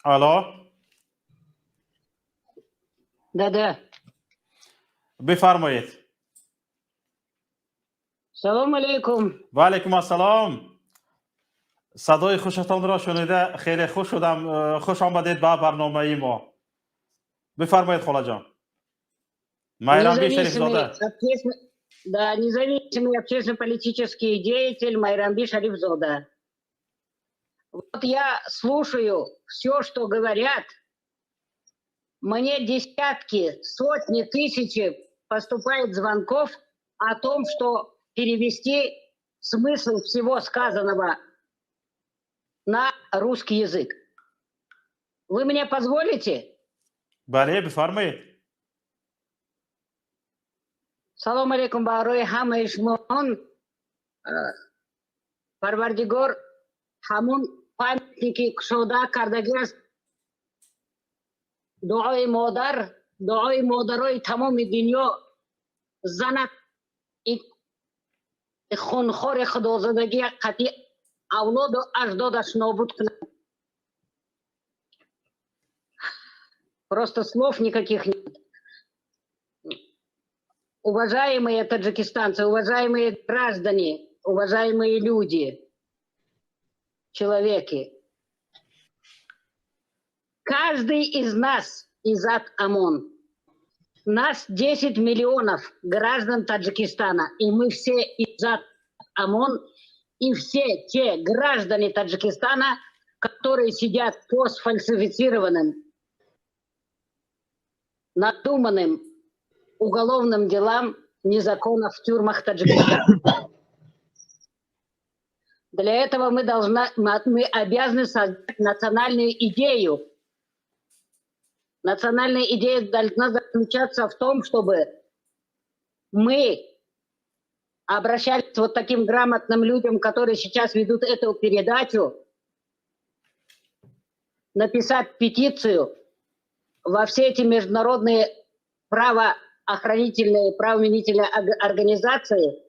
الو Да. بفرمایید. سلام علیکم. و علیکم السلام. صدای خوشتان را شنیده خیلی خوش شدم. خوش آمدید به برنامه ما. بفرمایید خاله جان. Майрамби Шарифзода. Да, независимый общественно-политический деятель Майрамби Шарифзода. Вот я слушаю все, что говорят. Мне десятки, сотни, тысячи поступает звонков о том, что перевести смысл всего сказанного на русский язык. Вы мне позволите? بله بفرمایید. Салам алейкум барои ҳамаи шумоон. Парвардигор ҳамун памятники кушода кардаги аст. дуои модарои тамоми дунё занад хунхори худозадаги қатъи авлоду аҷдодаш нобуд кунад. Просто слов никаких нет. Уважаемые таджикистанцы, уважаемые граждане, уважаемые люди, человеки, каждый из нас из ОМОН, нас 10 миллионов граждан Таджикистана, и мы все из ОМОН, и все те граждане Таджикистана, которые сидят по сфальсифицированным, надуманным уголовным делам незаконно в тюрьмах Таджикистана. Для этого мы обязаны создать национальную идею. Национальная идея должна заключаться в том, чтобы мы обращались к вот таким грамотным людям, которые сейчас ведут эту передачу, написать петицию во все эти международные правоохранительные, правоохранительные организации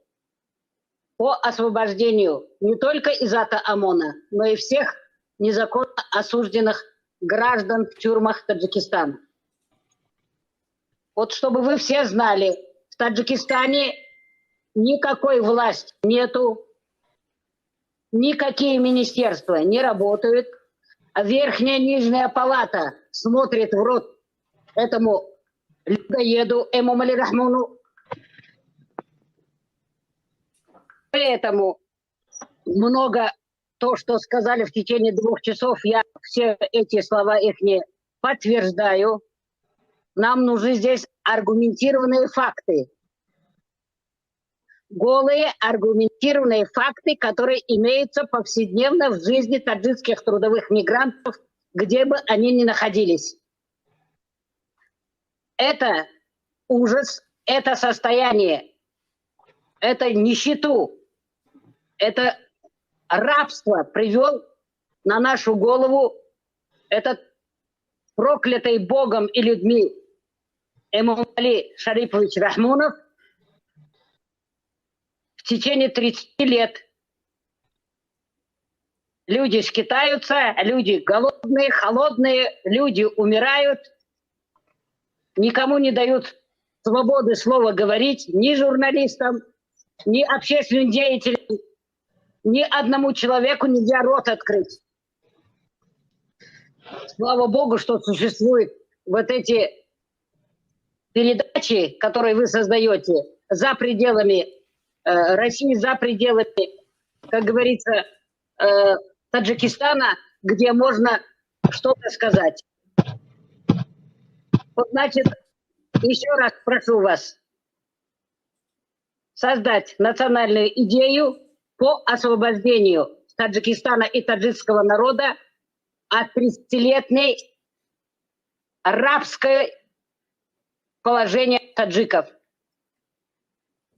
по освобождению не только из ОМОНа, но и всех незаконно осужденных граждан в тюрьмах Таджикистана. Вот чтобы вы все знали, в Таджикистане никакой власти нету, никакие министерства не работают, а верхняя и нижняя палата смотрит в рот этому людоеду Эмомали Рахмону. Поэтому много то, что сказали в течение 2 часов, я все эти слова их не подтверждаю. Нам нужны здесь аргументированные факты. Голые аргументированные факты, которые имеются повседневно в жизни таджикских трудовых мигрантов, где бы они ни находились. Это ужас, это состояние, это нищету, это рабство привел на нашу голову этот проклятый Богом и людьми Эмомали Шарипович Рахмонов в течение 30 лет. Люди скитаются, люди голодные, холодные, люди умирают, никому не дают свободы слова говорить, ни журналистам, ни общественным деятелям, ни одному человеку нельзя рот открыть. Слава Богу, что существуют вот эти передачи, которые вы создаете за пределами России, за пределами, как говорится, Таджикистана, где можно что-то сказать. Вот, значит, еще раз прошу вас создать национальную идею по освобождению Таджикистана и таджикского народа от 30-летней рабской положения таджиков.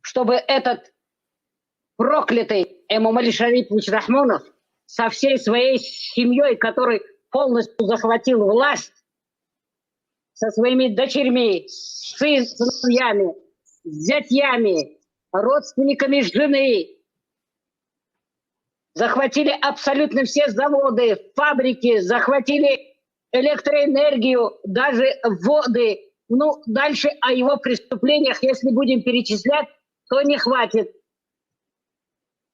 Чтобы этот проклятый Эмомали Шарипович Рахмонов со всей своей семьей, который полностью захватил власть, со своими дочерьми, сыновьями, зятьями, родственниками жены, захватили абсолютно все заводы, фабрики, захватили электроэнергию, даже воды. Ну, дальше о его преступлениях, если будем перечислять, то не хватит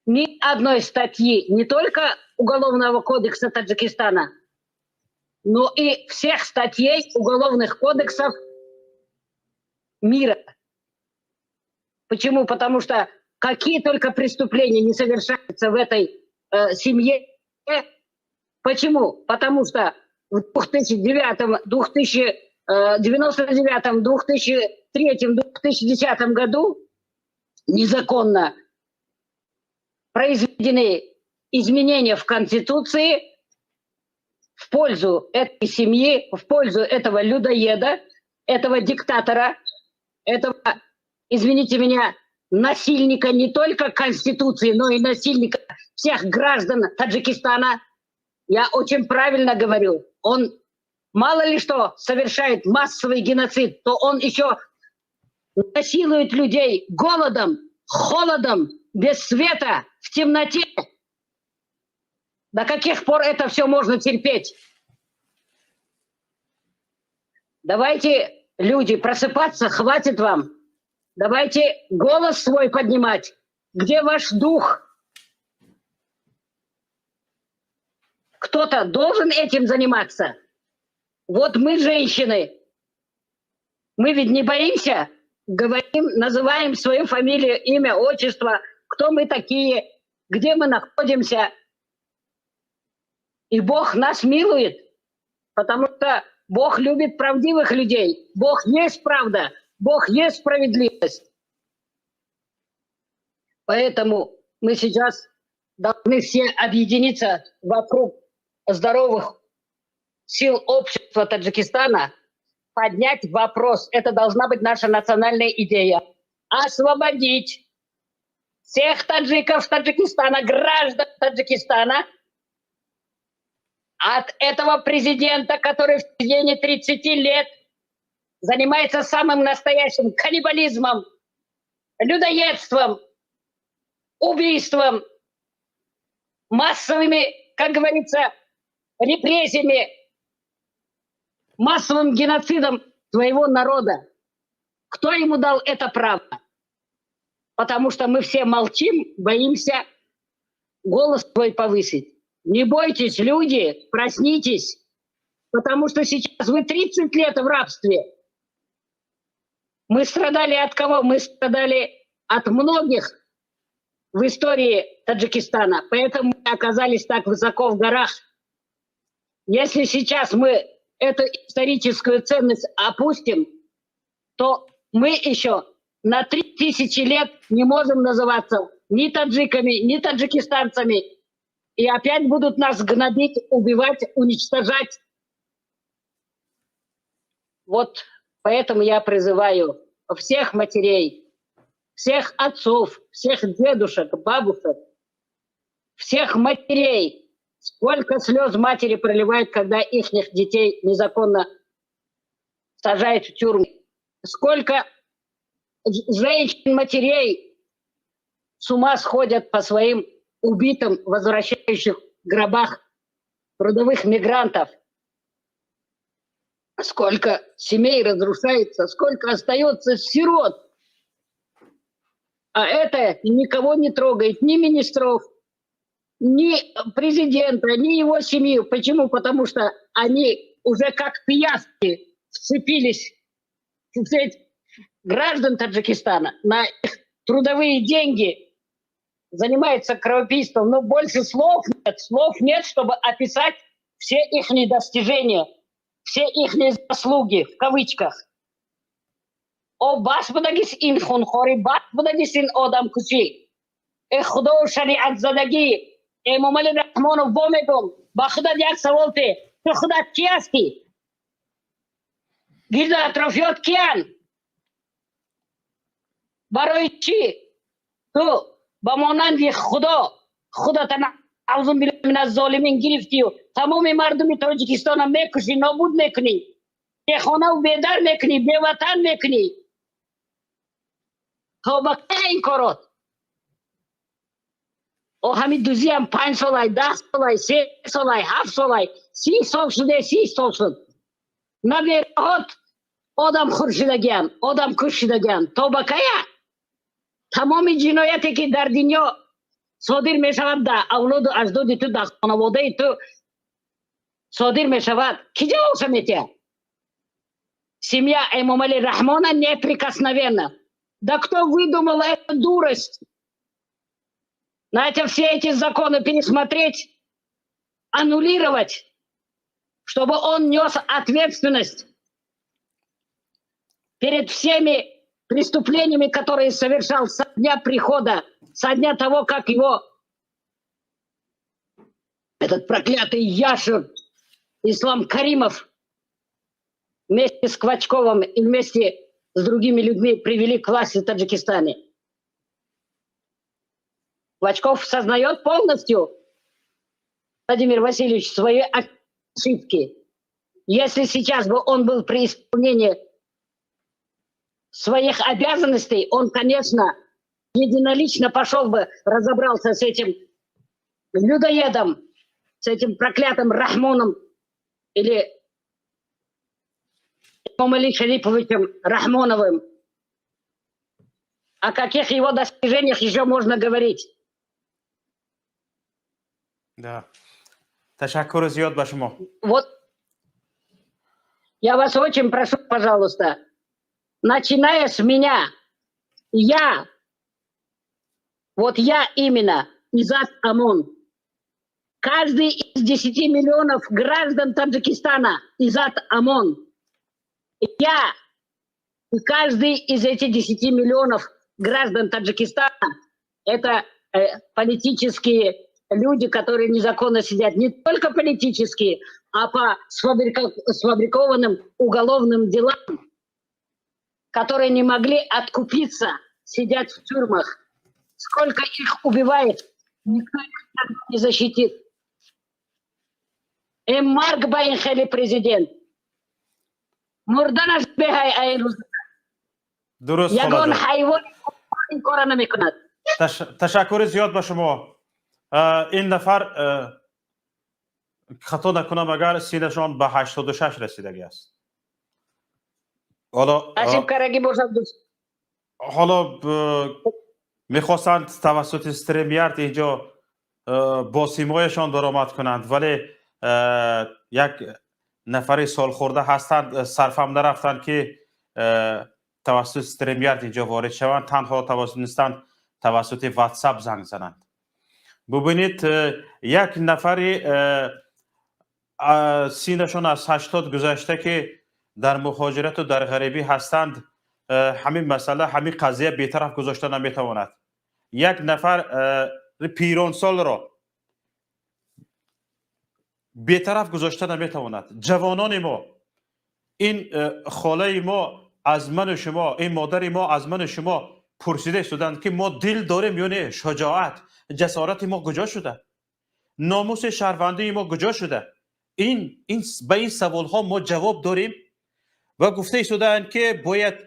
ни одной статьи, не только Уголовного кодекса Таджикистана, но и всех статей уголовных кодексов мира. Почему? Потому что какие только преступления не совершаются в этой семье. Почему? Потому что в 2009, 2099, 2003, 2010 году незаконно произведены изменения в Конституции в пользу этой семьи, в пользу этого людоеда, этого диктатора, этого, извините меня, насильника не только Конституции, но и насильника всех граждан Таджикистана. Я очень правильно говорю. Он мало ли что совершает массовый геноцид, то он еще насилует людей голодом, холодом, без света, в темноте. До каких пор это все можно терпеть? Давайте, люди, просыпаться, хватит вам. Давайте голос свой поднимать. Где ваш дух? Кто-то должен этим заниматься. Вот мы, женщины, мы ведь не боимся, говорим, называем свою фамилию, имя, отчество, кто мы такие, где мы находимся. И Бог нас милует, потому что Бог любит правдивых людей. Бог есть правда, Бог есть справедливость. Поэтому мы сейчас должны все объединиться вокруг здоровых сил общества Таджикистана, поднять вопрос. Это должна быть наша национальная идея. Освободить всех таджиков Таджикистана, граждан Таджикистана от этого президента, который в течение 30 лет занимается самым настоящим каннибализмом, людоедством, убийством, массовыми, как говорится, репрессиями, массовым геноцидом своего народа. Кто ему дал это право? Потому что мы все молчим, боимся голос свой повысить. Не бойтесь, люди, проснитесь, потому что сейчас вы 30 лет в рабстве. Мы страдали от кого? Мы страдали от многих в истории Таджикистана, поэтому мы оказались так высоко в горах. Если сейчас мы эту историческую ценность опустим, то мы еще на 3000 лет не можем называться ни таджиками, ни таджикистанцами. И опять будут нас гнобить, убивать, уничтожать. Вот поэтому я призываю всех матерей, всех отцов, всех дедушек, бабушек, всех матерей. Сколько слез матери проливают, когда их детей незаконно сажают в тюрьмы. Сколько женщин, матерей с ума сходят по своим убитым, возвращающих в гробах трудовых мигрантов. Сколько семей разрушается, сколько остается сирот. А это никого не трогает, ни министров, ни президента, ни его семью. Почему? Потому что они уже как пиявки вцепились в граждан Таджикистана на их трудовые деньги, занимается кровопийством, но больше слов нет, чтобы описать все их достижения, все их заслуги, в кавычках. О, бас будагис ин хунхори, бас будагис ин одам кучи. Худо шариат задаги, мумали рахмонов бомегом, бахуда дяк саволте, то худа кияски. Гирда атрофиот киян. Баройчи, то با مانند خدا تعوذ بالله من الظالمین گرفتی و تمام مردم تاجیکستان هم میکشی، نابود میکنی، به خانه و بیدر میکنی، به وطن میکنی. تا با که این کارات؟ او همین دوزی هم 5 سالای، 10 سالای، 3 سالای، 7 سالای، Siz olsun. Naverot odam xurshidagam, odam kushidagan tobaqaya tamomi jinoyate ki dar dunyo sodir meshavad da avlodu ajdodi tu da xonavode tu sodir meshavad ki javob samete? Семья Эмомали Рахмона неприкосновенна. Да кто выдумал эту дурость? Знаете, все эти законы пересмотреть, аннулировать, чтобы он нес ответственность перед всеми преступлениями, которые совершал со дня прихода, со дня того, как его этот проклятый Яшер Ислам Каримов вместе с Квачковым и вместе с другими людьми привели к власти в Таджикистане. Квачков сознает полностью, Владимир Васильевич, свои ошибки. Если сейчас бы он был при исполнении своих обязанностей, он, конечно, единолично пошел бы, разобрался с этим людоедом, с этим проклятым Рахмоном или Эмомали Шариповичем Рахмоновым. О каких его достижениях еще можно говорить? Да. Ташаккур зиёд ба шумо. Вот я вас очень прошу, пожалуйста, начиная с меня, я именно, Изат Амон, каждый из 10 миллионов граждан Таджикистана, Изат Амон, я и каждый из этих 10 миллионов граждан Таджикистана, это политические люди, которые незаконно сидят, не только политические, а по сфабрикованным уголовным делам, которые не могли откупиться, сидят в тюрьмах. Сколько их убивает, никто их не защитит. Марк Байнхели президент. Мурданаш бехай айрус. Дуруст Ягон хайвон корана мекунад. ташаккури зиёд ба шумо. ин нафар хато накунам агар синашон ба 86 расидаги аст. ҳоло мехостанд тавассути стримярд инҷо бо симояшон даромад кунанд, вале як нафари солхӯрда ҳастанд, сарфам нарафтанд ки тавассути стримярд инҷо ворид шаванд, танҳо тавонистанд тавассути ватсап занг зананд. бубинед як нафари синашон аз 80 гузашта ки дар муҳоҷирату дар ғарибӣ ҳастанд, ҳамин масъала, ҳамин қазия бетараф гузошта наметавонад. Як нафар пиронсолро бетараф гузошта наметавонад. ҷавонони мо, ин холаи мо аз ману шумо, ин модари мо аз ману шумо пурсида истоданд ки мо дил дорем ё не? шуҷоат, ҷасорати мо куҷо шуда? номуси шаҳрвандии мо куҷо шуда? ба ин саволҳо мо ҷавоб дорем ва гуфта истодаанд ки бояд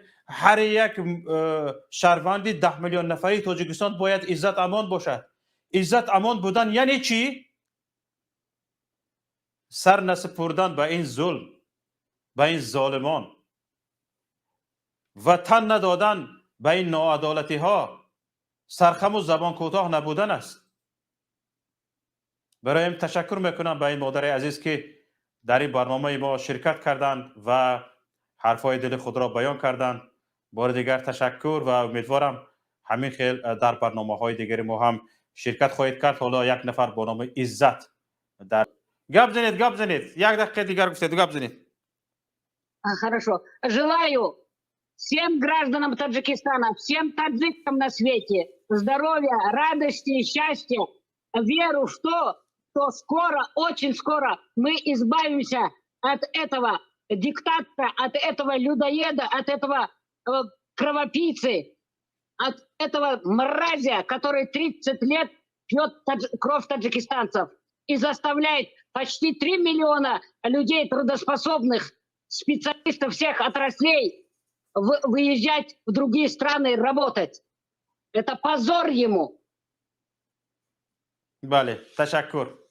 ҳар як шаҳрванди 10 миллион нафари Тоҷикистон бояд иззат амон бошад. Иззат амон будан яъне чӣ? сар насупурдан ба ин зулм, ба ин золимон ва тан надодан ба ин ноадолатиҳо, сархаму забон кӯтоҳ набудан аст. бароям ташаккур мекунам ба ин модари азиз ки дар ин барномаи мо ширкат карданд ва ҳарфҳои дили худро баён карданд. бори дигар ташаккур ва умедворам ҳамин хел дар барномаҳои дигари мо ҳам ширкат хоҳед кард. ҳоло як нафар бо номи Иззат дар гап занед. Як дақиқа дигар гуфтед, гап занед. Хорошо. Желаю всем гражданам Таджикистана, всем таджикам на свете здоровья, радости, счастья, веру в то, что скоро, очень скоро мы избавимся от этого диктатора, от этого людоеда, от этого кровопийцы, от этого мразя, который 30 лет пьет кровь таджикистанцев и заставляет почти 3 миллиона людей трудоспособных, специалистов всех отраслей выезжать в другие страны работать. Это позор ему. Бале, ташаккур.